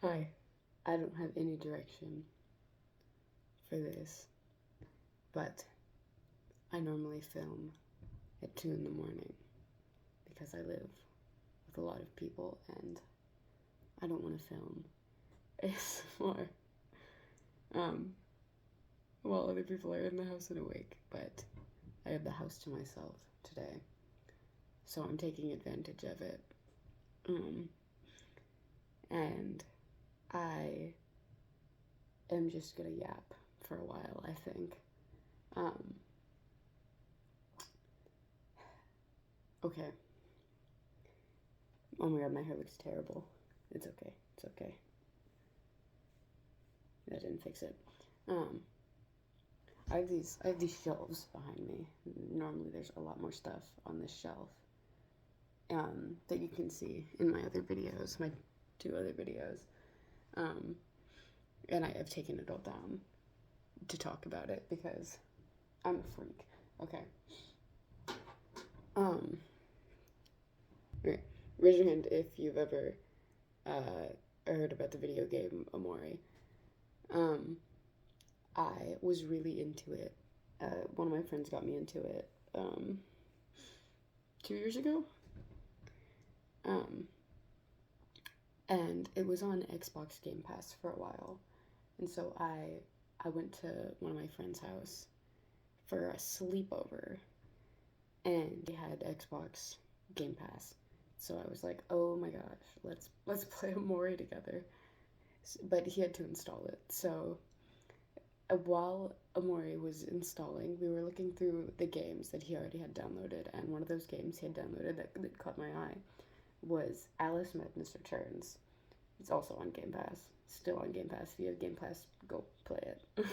Hi, I don't have any direction for this, but I normally film at 2 in the morning because I live with a lot of people and I don't want to film ASMR um, while other people are in the house and awake, but I have the house to myself today, so I'm taking advantage of it. And I am just gonna yap for a while, I think. Um, okay. Oh my god, my hair looks terrible. It's okay. It's okay. That didn't fix it. Um, I have these shelves behind me. Normally, there's a lot more stuff on this shelf. That you can see in my other videos, my 2 other videos. Um, and I have taken it all down to talk about it because I'm a freak. Okay. Um, right. Raise your hand if you've ever heard about the video game Amori. Um, I was really into it. One of my friends got me into it 2 years ago. Um, and it was on Xbox Game Pass for a while. And so I went to one of my friend's house for a sleepover and they had Xbox Game Pass. So I was like, "Oh my gosh, let's play Amori together." But he had to install it. So while Amori was installing, we were looking through the games that he already had downloaded, and one of those games he had downloaded that caught my eye was Alice Madness Returns. It's also on Game Pass. Still on Game Pass. If you have Game Pass, go play it.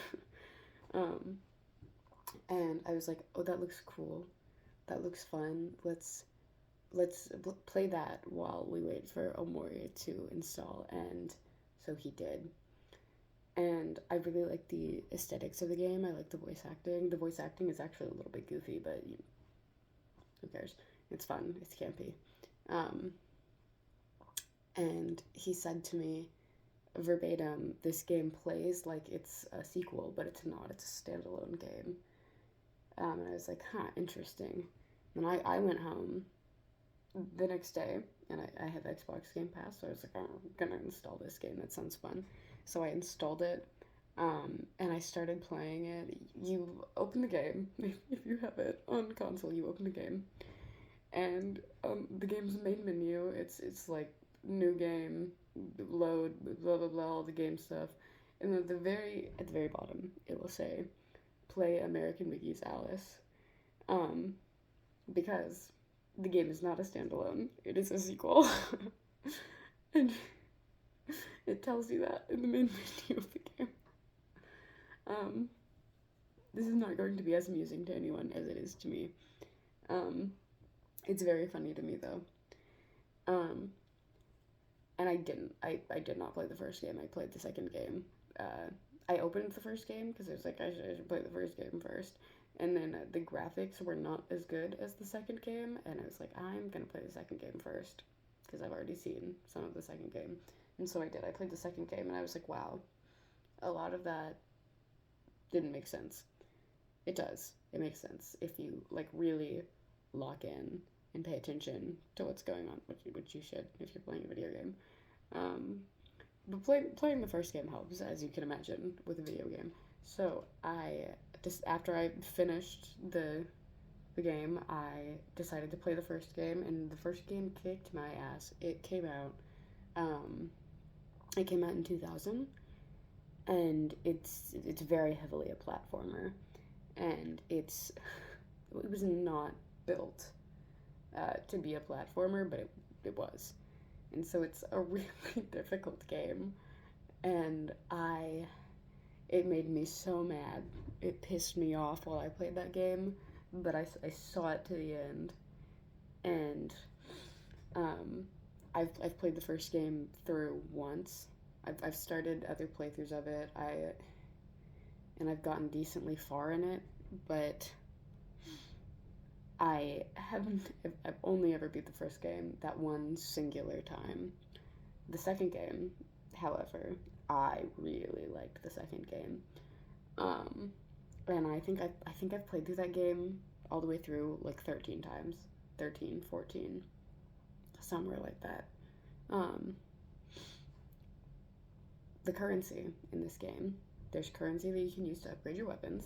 um, and I was like, "Oh, that looks cool. That looks fun. Let's play that while we wait for Omori to install." And so he did. And I really like the aesthetics of the game. I like the voice acting. The voice acting is actually a little bit goofy, but who cares? It's fun. It's campy. Um, and he said to me verbatim, "This game plays like it's a sequel, but it's not. It's a standalone game." And I was like, "Huh, interesting." And I went home the next day, and I have Xbox Game Pass, so I was like, "Oh, I'm gonna install this game. That sounds fun." So I installed it, and I started playing it. You open the game if you have it on console. You open the game, and the game's main menu. It's like new game, load, blah blah blah, all the game stuff, and at the very bottom, it will say, "Play American Mickey's Alice," um, because the game is not a standalone. It is a sequel, and it tells you that in the main menu of the game. Um, this is not going to be as amusing to anyone as it is to me. Um, it's very funny to me though. Um, and I did not play the first game. I played the second game. I opened the first game because I was like, I should play the first game first. And then the graphics were not as good as the second game, and I was like, I'm gonna play the second game first because I've already seen some of the second game. And so I did. I played the second game, and I was like, wow, a lot of that didn't make sense. It does. It makes sense if you like really lock in and pay attention to what's going on, which you should if you're playing a video game. Um, but playing the first game helps, as you can imagine, with a video game. So I just after I finished the game, I decided to play the first game, and the first game kicked my ass. Um, it came out in 2000, and it's very heavily a platformer, and it was not built to be a platformer, but it was, and so it's a really difficult game, and it made me so mad. It pissed me off while I played that game, but I saw it to the end, and um, I've played the first game through once. I've started other playthroughs of it. And I've gotten decently far in it, but I've only ever beat the first game that one singular time. The second game However, I really liked the second game. Um, and I think I've played through that game all the way through like 13 times. 13, 14, somewhere like that. Um, the currency in this game, there's currency that you can use to upgrade your weapons.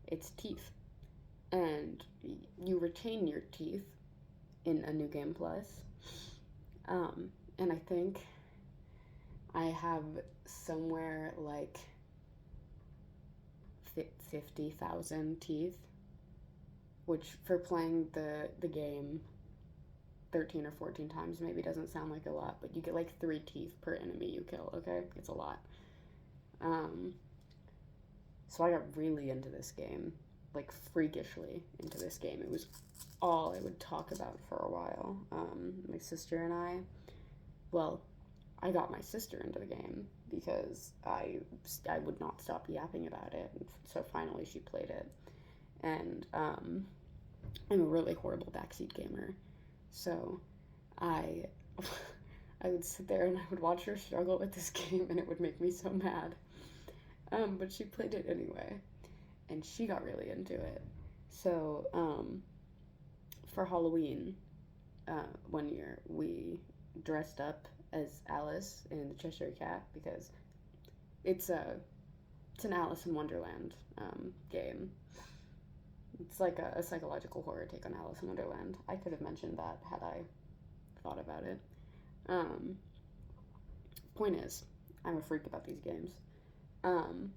It's teeth. And you retain your teeth in a new game plus. And I think I have somewhere like 50,000 teeth, which for playing the game 13 or 14 times maybe doesn't sound like a lot, but you get like 3 teeth per enemy you kill, okay? It's a lot. Um, so I got really into this game, like freakishly into this game. It was all I would talk about for a while. My sister and well, I got my sister into the game because I would not stop yapping about it. So finally she played it. And I'm a really horrible backseat gamer. So I I would sit there and I would watch her struggle with this game and it would make me so mad. But she played it anyway and she got really into it. So for Halloween, one year we dressed up as Alice in the Cheshire Cat because it's an Alice in Wonderland game. It's like a psychological horror take on Alice in Wonderland. I could have mentioned that had I thought about it. Um, Point is, I'm a freak about these games. Um,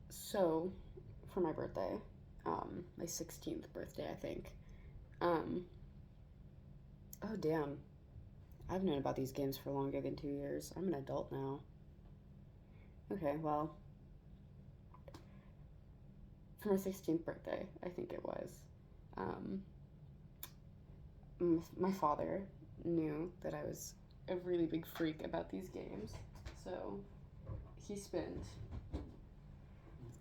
so, for my birthday, my 16th birthday, I think. Um, oh, damn. I've known about these games for longer than 2 years. I'm an adult now. Okay, well, for my 16th birthday, I think it was, um, my father knew that I was a really big freak about these games, so he spent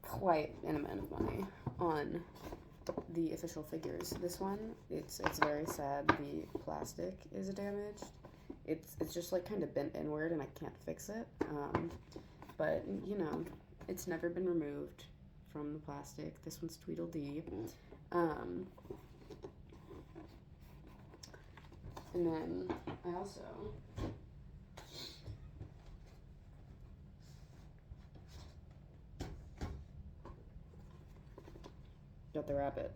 quite an amount of money on the official figures. This one, it's very sad. The plastic is damaged. It's just like kind of bent inward, and I can't fix it. But you know, it's never been removed from the plastic. This one's Tweedledee. Um, and then I also got the rabbit.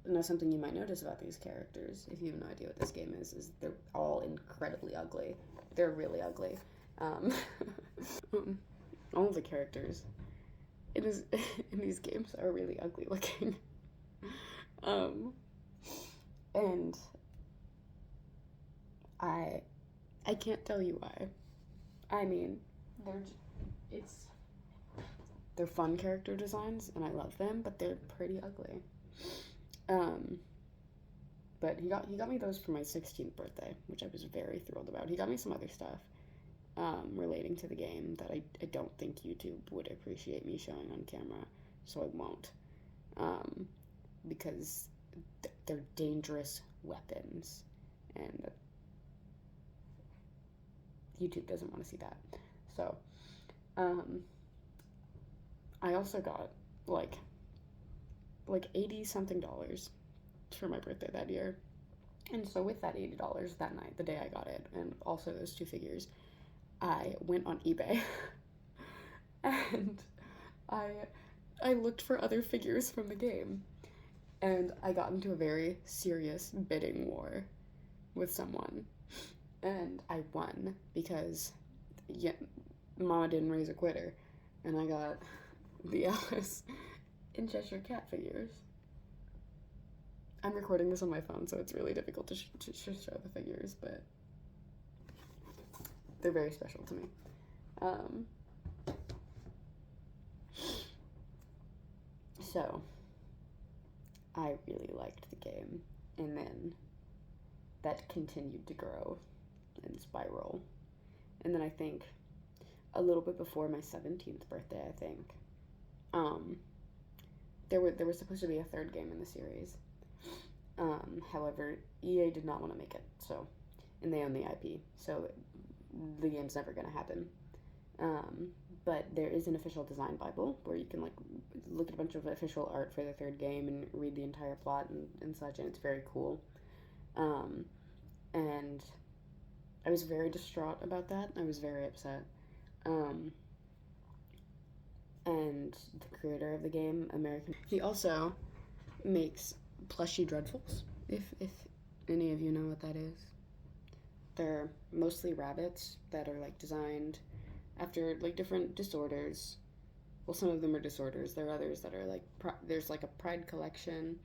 Now, something you might notice about these characters, if you have no idea what this game is they're all incredibly ugly. They're really ugly. Um, all of the characters in these games are really ugly looking. Um, and I I can't tell you why. I mean, they're it's they're fun character designs and I love them, but they're pretty ugly. Um, but he got me those for my 16th birthday, which I was very thrilled about. He got me some other stuff relating to the game that I don't think YouTube would appreciate me showing on camera, so I won't. Um, because they're dangerous weapons, and YouTube doesn't want to see that. So, um, I also got like 80 something dollars for my birthday that year. And so with that $80 that night, the day I got it, and also those 2 figures, I went on eBay and I I looked for other figures from the game, and I got into a very serious bidding war with someone, and I won because yeah, Mama didn't raise a quitter, and I got the Alice in Cheshire Cat figures. I'm recording this on my phone, so it's really difficult to show the figures, but they're very special to me. So, I really liked the game, and then that continued to grow and spiral. And then I think a little bit before my 17th birthday, I think, there was supposed to be a third game in the series, However, EA did not want to make it, so, and they own the IP, so the game's never going to happen. Um, but there is an official design bible where you can like look at a bunch of official art for the third game and read the entire plot and such, and it's very cool. Um, and I was very distraught about that. I was very upset. Um, and the creator of the game, American, he also makes Plushy Dreadfuls. If any of you know what that is, they're mostly rabbits that are like designed after like different disorders. Well, some of them are disorders. There are others that are like there's like a pride collection.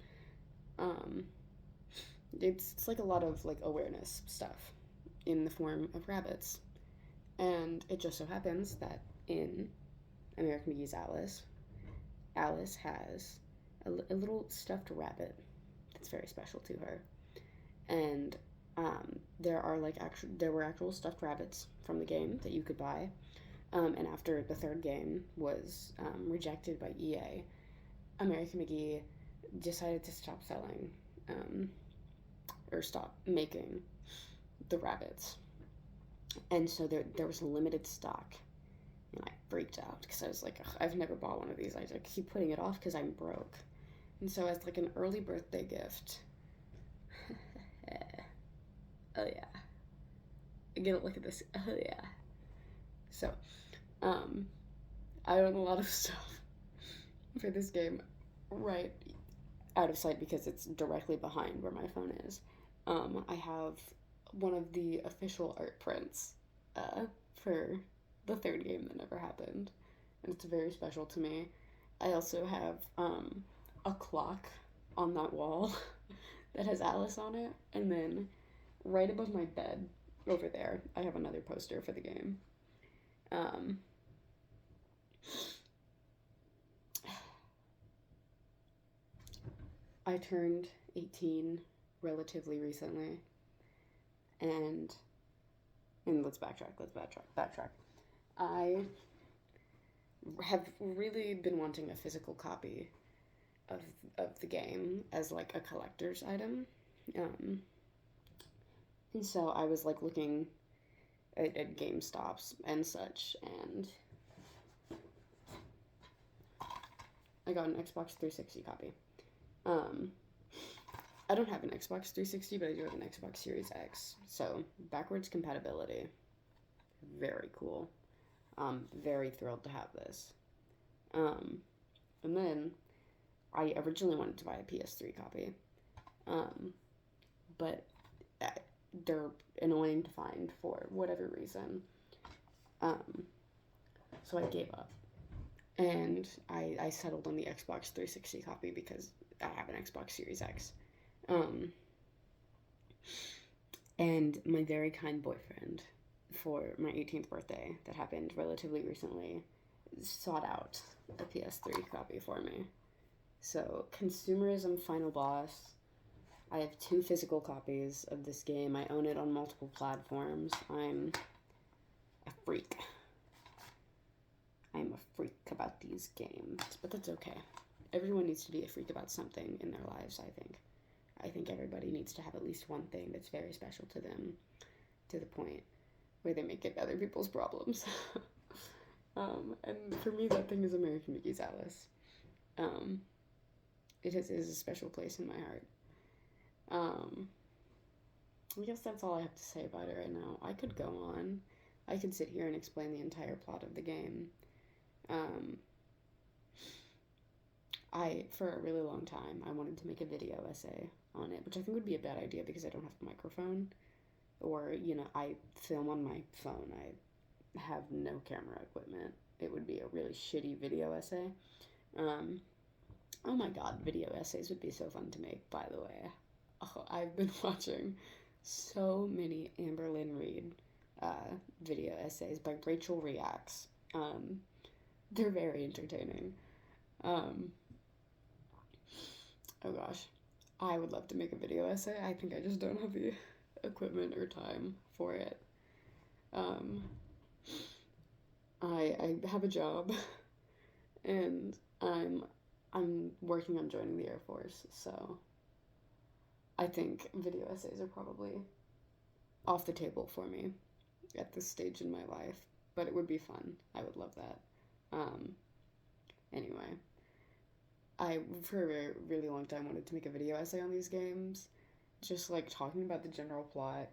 Um, it's like a lot of like awareness stuff in the form of rabbits, and it just so happens that in American McGee's Alice, Alice has a little stuffed rabbit that's very special to her, and there were actual stuffed rabbits from the game that you could buy. And after the third game was rejected by EA, American McGee decided to stop selling um, or stop making the rabbits. And so there was limited stock. And I freaked out because I was like, I've never bought one of these. I keep putting it off because I'm broke. And so, as like an early birthday gift, oh yeah, get a look at this. Oh yeah. So, um, I own a lot of stuff for this game right out of sight because it's directly behind where my phone is. I have one of the official art prints for the third game that never happened, and it's very special to me. I also have a clock on that wall that has Alice on it, and then right above my bed over there, I have another poster for the game. Um, I turned 18 relatively recently, and let's backtrack. Backtrack. I have really been wanting a physical copy of the game as like a collector's item, um, and so I was like looking at GameStops and such, and I got an Xbox 360 copy. Um, I don't have an Xbox 360, but I do have an Xbox Series X. So, backwards compatibility. Very cool. Very thrilled to have this. Um, and then, I originally wanted to buy a PS3 copy. Um, but they're annoying to find for whatever reason. Um, so I gave up. And I settled on the Xbox 360 copy because I have an Xbox Series X. Um, and my very kind boyfriend, for my 18th birthday that happened relatively recently, sought out a PS3 copy for me. So, consumerism final boss. I have 2 physical copies of this game. I own it on multiple platforms. I'm a freak. I'm a freak about these games, but that's okay. Everyone needs to be a freak about something in their lives, I think. I think everybody needs to have at least one thing that's very special to them, to the point where they make it other people's problems. And for me, that thing is American McGee's Alice. Um, it is a special place in my heart. I guess that's all I have to say about it right now. I could go on. I could sit here and explain the entire plot of the game. Um, for a really long time, I wanted to make a video essay on it, which I think would be a bad idea because I don't have a microphone. Or, I film on my phone. I have no camera equipment. It would be a really shitty video essay. Oh my god, video essays would be so fun to make, by the way. Oh, I've been watching so many Amberlynn Reid video essays by Rachel Reacts. They're very entertaining. Um, oh gosh, I would love to make a video essay. I think I just don't have the equipment or time for it. Um, I have a job, and I'm working on joining the Air Force, so I think video essays are probably off the table for me at this stage in my life, but it would be fun. I would love that. Um, anyway, I for a really long time wanted to make a video essay on these games, just like talking about the general plot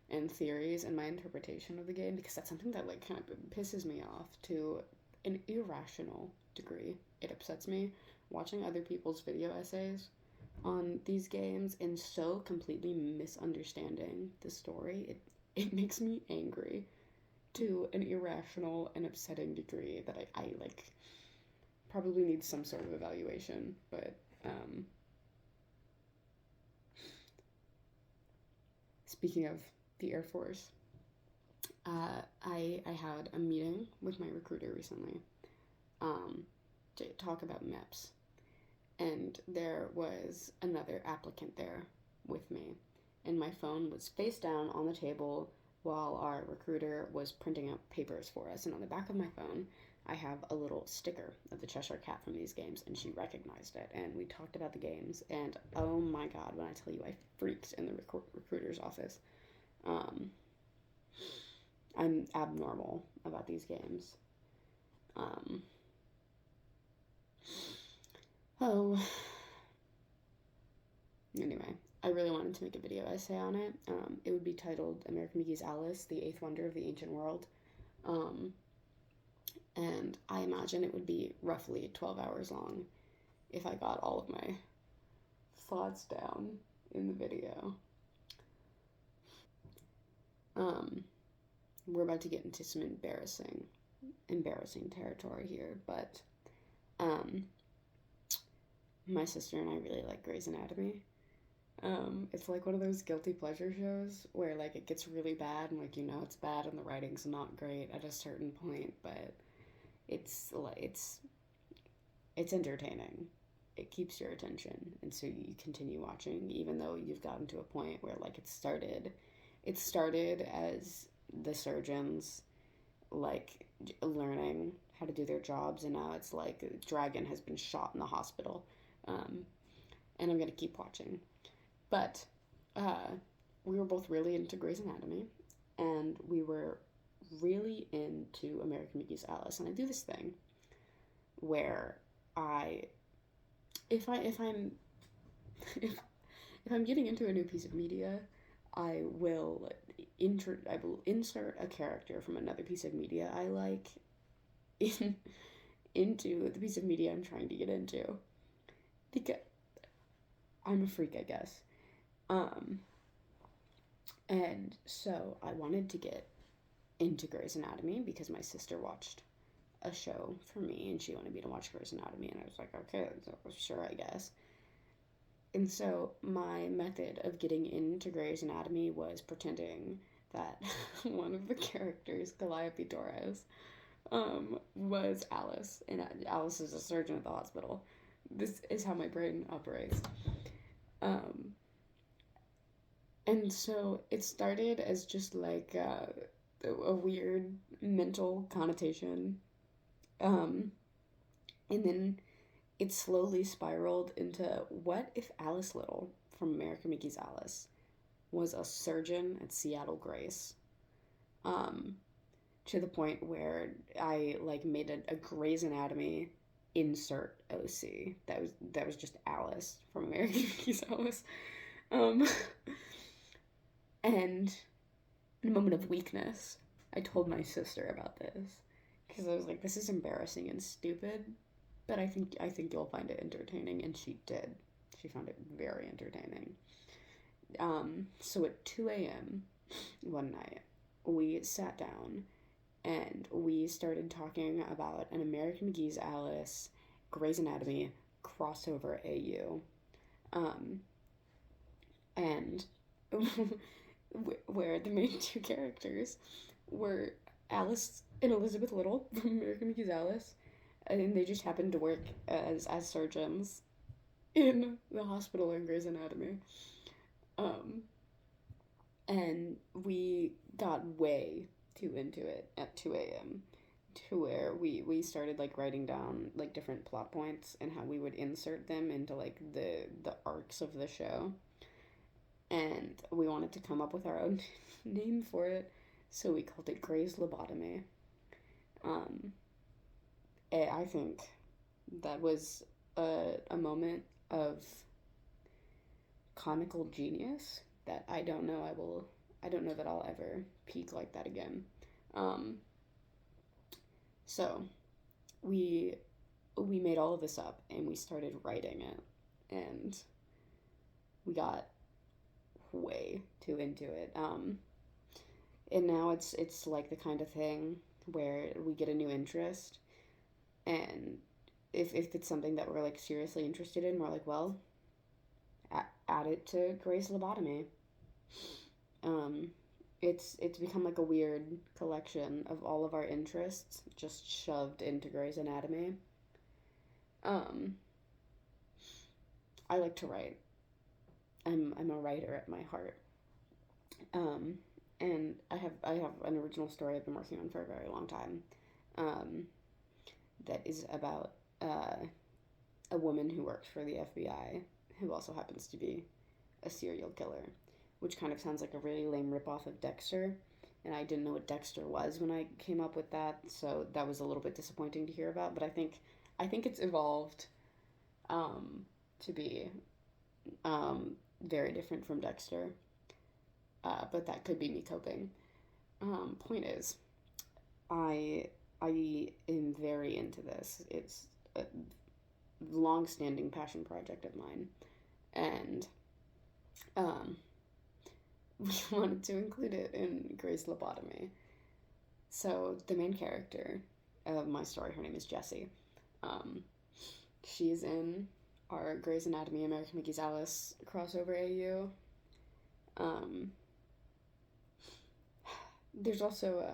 and theories and my interpretation of the game because that's something that like kind of pisses me off to an irrational degree. It upsets me watching other people's video essays on these games and so completely misunderstanding the story. It makes me angry to an irrational and upsetting degree that I like probably need some sort of evaluation. But um, speaking of the Air Force, I had a meeting with my recruiter recently um, to talk about MEPS, and there was another applicant there with me, and my phone was face down on the table while our recruiter was printing out papers for us. And on the back of my phone, I have a little sticker of the Cheshire Cat from these games, and she recognized it. And we talked about the games, and oh my god, when I tell you, I freaked in the recruiter's office. Um, I'm abnormal about these games. Um, oh, anyway, I really wanted to make a video essay on it. It would be titled American McGee's Alice, the Eighth Wonder of the Ancient World. Um, and I imagine it would be roughly 12 hours long if I got all of my thoughts down in the video. Um, we're about to get into some embarrassing territory here, but um, my sister and I really like Grey's Anatomy. It's like one of those guilty pleasure shows where like it gets really bad and like you know it's bad and the writing's not great at a certain point, but it's like it's entertaining. It keeps your attention, and so you continue watching even though you've gotten to a point where like it started as the surgeons like learning how to do their jobs, and now it's like Dragon has been shot in the hospital. Um, and I'm gonna keep watching. But uh, we were both really into Grey's Anatomy, and we were really into American McGee's Alice. And I do this thing where I, if I'm, if if I'm getting into a new piece of media, I will insert a character from another piece of media I like in into the piece of media I'm trying to get into because I'm a freak, I guess. Um, and so I wanted to get into Grey's Anatomy because my sister watched a show for me and she wanted me to watch Grey's Anatomy, and I was like, okay, so sure, I guess. And so my method of getting into Grey's Anatomy was pretending that one of the characters, Calliope Torres, was Alice, and Alice is a surgeon at the hospital. This is how my brain operates. Um, and so it started as just like a weird mental connotation. Um, and then it slowly spiraled into what if Alice Little from American Mickey's Alice was a surgeon at Seattle Grace? Um, to the point where I like made a Grey's Anatomy insert OC that was just Alice from American Mickey's Alice. Um, and in a moment of weakness, I told my sister about this because I was like, "This is embarrassing and stupid, but I think you'll find it entertaining," and she did. She found it very entertaining. So at 2 a.m. one night, we sat down and we started talking about an American McGee's Alice, Grey's Anatomy crossover AU. Um, and where the main two characters were Alice and Elizabeth Little from American McGee's Alice, and they just happened to work as surgeons in the hospital in Grey's Anatomy. Um, and we got way too into it at 2 a.m. to where we started like writing down like different plot points and how we would insert them into like the arcs of the show. and we wanted to come up with our own name for it, so we called it Grey's Lobotomy. Um, I think that was a moment of comical genius that I don't know that I'll ever peak like that again. Um, so we we made all of this up and we started writing it, and we got way too into it. And now it's like the kind of thing where we get a new interest, and if it's something that we're like seriously interested in, we're like, well, add it to Grey's Lobotomy. Um, it's become like a weird collection of all of our interests just shoved into Grey's Anatomy. Um, I like to write. I'm a writer at my heart. Um, and I have an original story I've been working on for a very long time. Um, that is about a woman who works for the FBI who also happens to be a serial killer, which kind of sounds like a really lame ripoff of Dexter. And I didn't know what Dexter was when I came up with that, so that was a little bit disappointing to hear about. But I think it's evolved um, to be very different from Dexter. But that could be me coping. Point is, I I am very into this. It's a long-standing passion project of mine, and um, we wanted to include it in Grey's Lobotomy. So the main character of my story, her name is Jessie. Um, she's in our Grey's Anatomy American Mickey's Alice crossover AU. Um, there's also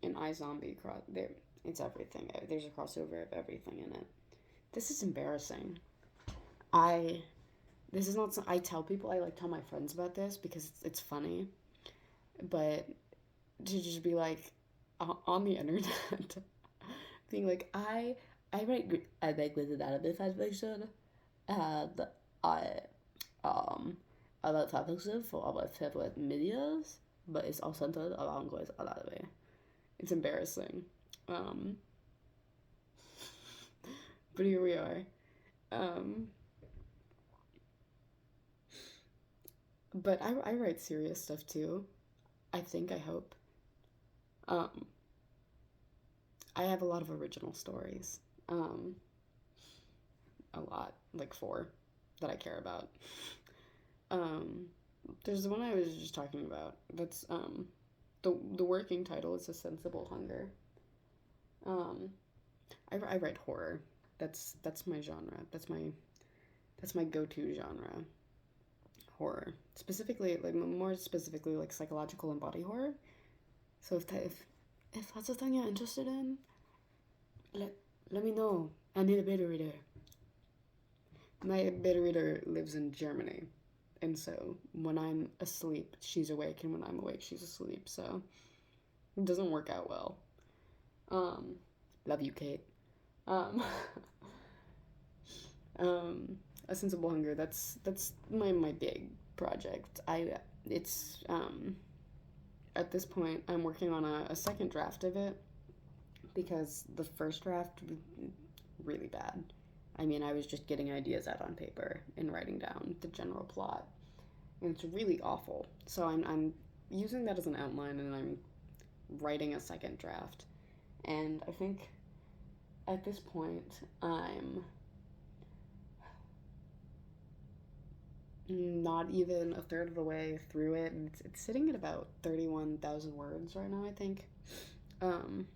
an iZombie cross there. It's everything. There's a crossover of everything in it. This is embarrassing. I this is not. I tell people, I like tell my friends about this because it's funny, but to just be like on the internet, being like I make with anatomy fan fiction, and I um I make fan fiction for all my favorite medias, but it's all centered around Grey's Anatomy. It's embarrassing. Um, but here we are. Um, but I write serious stuff too. I think, I hope. Um, I have a lot of original stories. Um, a lot, like four, that I care about. Um, there's the one I was just talking about. That's the working title is A Sensible Hunger. Um, I write horror. That's my genre. That's my go-to genre. Horror, specifically, like more specifically, like psychological and body horror. So if that's a thing you're interested in, let let me know. I need a beta reader. My beta reader lives in Germany, and so when I'm asleep, she's awake, and when I'm awake, she's asleep. So it doesn't work out well. Um, love you, Kate. Um, um, a sensible hunger. That's my big project. It's at this point I'm working on a second draft of it because the first draft was really bad. I mean, I was just getting ideas out on paper and writing down the general plot, and it's really awful. So I'm using that as an outline, and I'm writing a second draft. And I think at this point I'm not even a third of the way through it, and it's sitting at about 31,000 words right now, I think. Um,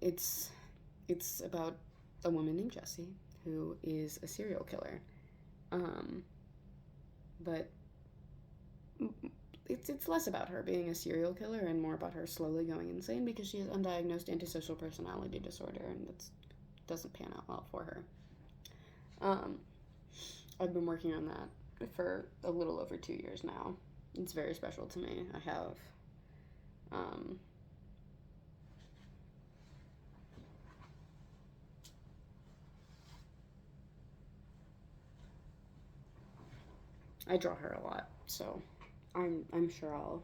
it's it's about a woman named Jessie who is a serial killer. Um, but it's less about her being a serial killer and more about her slowly going insane because she has undiagnosed antisocial personality disorder, and that doesn't pan out well for her. Um, I've been working on that for a little over 2 years now. It's very special to me. I have um, I draw her a lot, so I'm sure I'll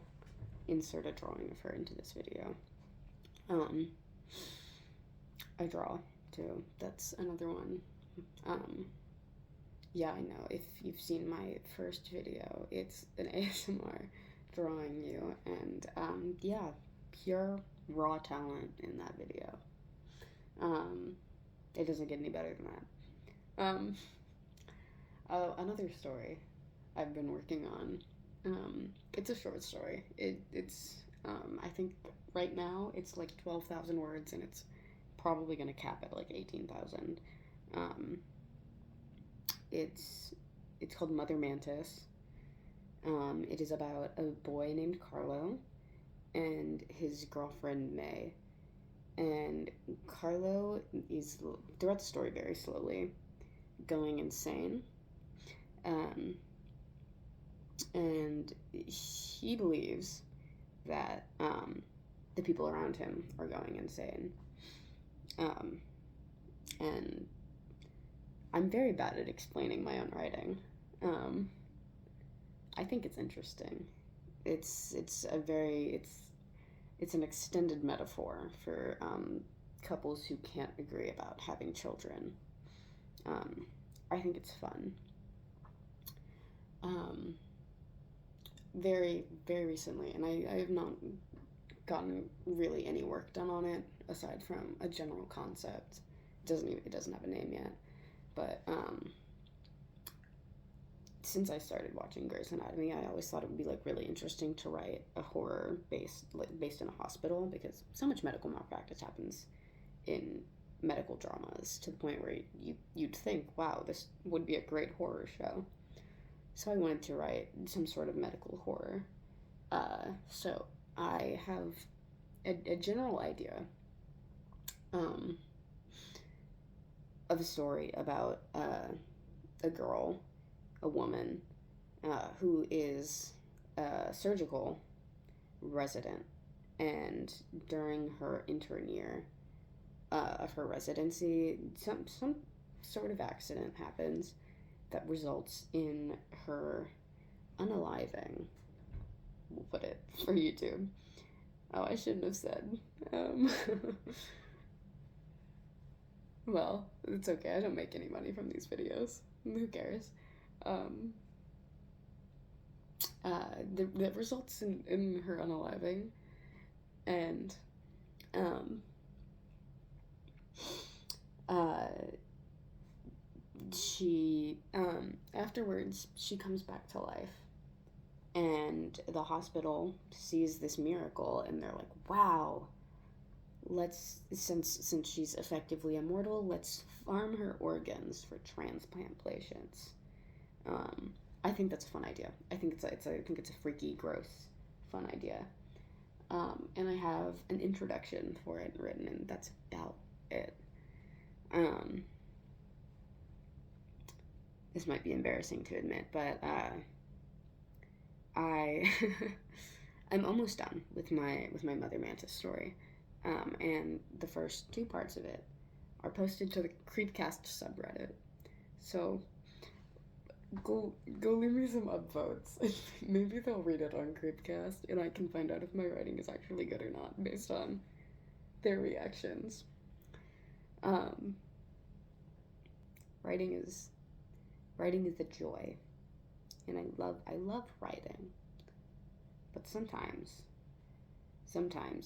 insert a drawing of her into this video. Um, I draw too. That's another one. Um, yeah, I know. If you've seen my first video, it's an ASMR drawing you, and yeah, pure raw talent in that video. Um, it doesn't get any better than that. Another story I've been working on. It's a short story. It's I think right now it's like 12,000 words, and it's probably gonna cap at like 18,000. Um, it's it's called Mother Mantis. It is about a boy named Carlo and his girlfriend May. And Carlo is throughout the story very slowly going insane. Um, and he believes that the people around him are going insane. Um, and I'm very bad at explaining my own writing. Um, I think it's interesting. It's a very it's an extended metaphor for couples who can't agree about having children. Um, I think it's fun. Um, very recently, and I have not gotten really any work done on it aside from a general concept. It doesn't have a name yet, but since I started watching Grey's Anatomy, I always thought it would be like really interesting to write a horror based in a hospital, because so much medical malpractice happens in medical dramas to the point where you'd think, wow, this would be a great horror show. So I wanted to write some sort of medical horror. So I have a general idea um, of a story about a girl, a woman, who is a surgical resident, and during her intern year of her residency, some sort of accident happens that results in her unaliving. We'll put it for YouTube. Oh, I shouldn't have said. Um, well, it's okay. I don't make any money from these videos. Who cares? Um, that results in her unaliving, and um, uh, she afterwards she comes back to life, and the hospital sees this miracle, and they're like, wow, let's since she's effectively immortal, let's farm her organs for transplant patients. um, I think that's a fun idea. I think I think it's a freaky, gross, fun idea. And I have an introduction for it written, and that's about it. um, this might be embarrassing to admit, but I I'm almost done with my Mother Mantis story, and the first two parts of it are posted to the Creepcast subreddit. So go leave me some upvotes. Maybe they'll read it on Creepcast, and I can find out if my writing is actually good or not based on their reactions. Um, writing is writing is a joy, and I love writing. But sometimes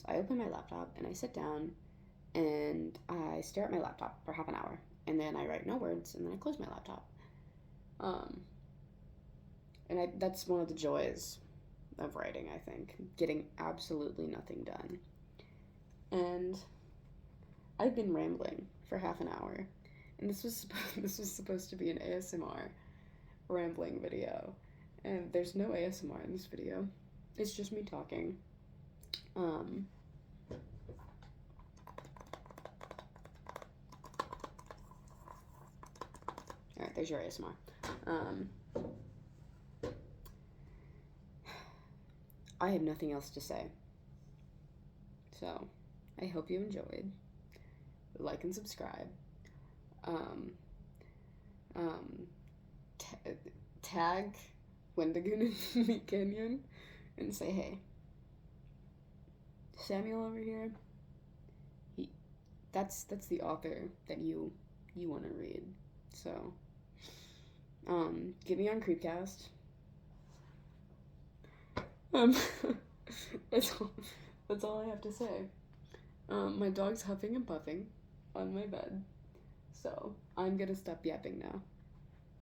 I open my laptop and I sit down and I stare at my laptop for half an hour, and then I write no words, and then I close my laptop. Um, and that's one of the joys of writing, I think, getting absolutely nothing done. And I've been rambling for half an hour, and this was supposed to be an ASMR rambling video, and there's no ASMR in this video. It's just me talking. Um, all right, there's your ASMR. Um, I have nothing else to say. So, I hope you enjoyed. Like and subscribe. Um, um, tag Wendigoon in Meat Canyon and say, hey, Samuel over here, he that's the author that you want to read. So, get me on Creepcast. Um, that's all, that's all I have to say. My dog's huffing and puffing on my bed, so I'm gonna stop yapping now.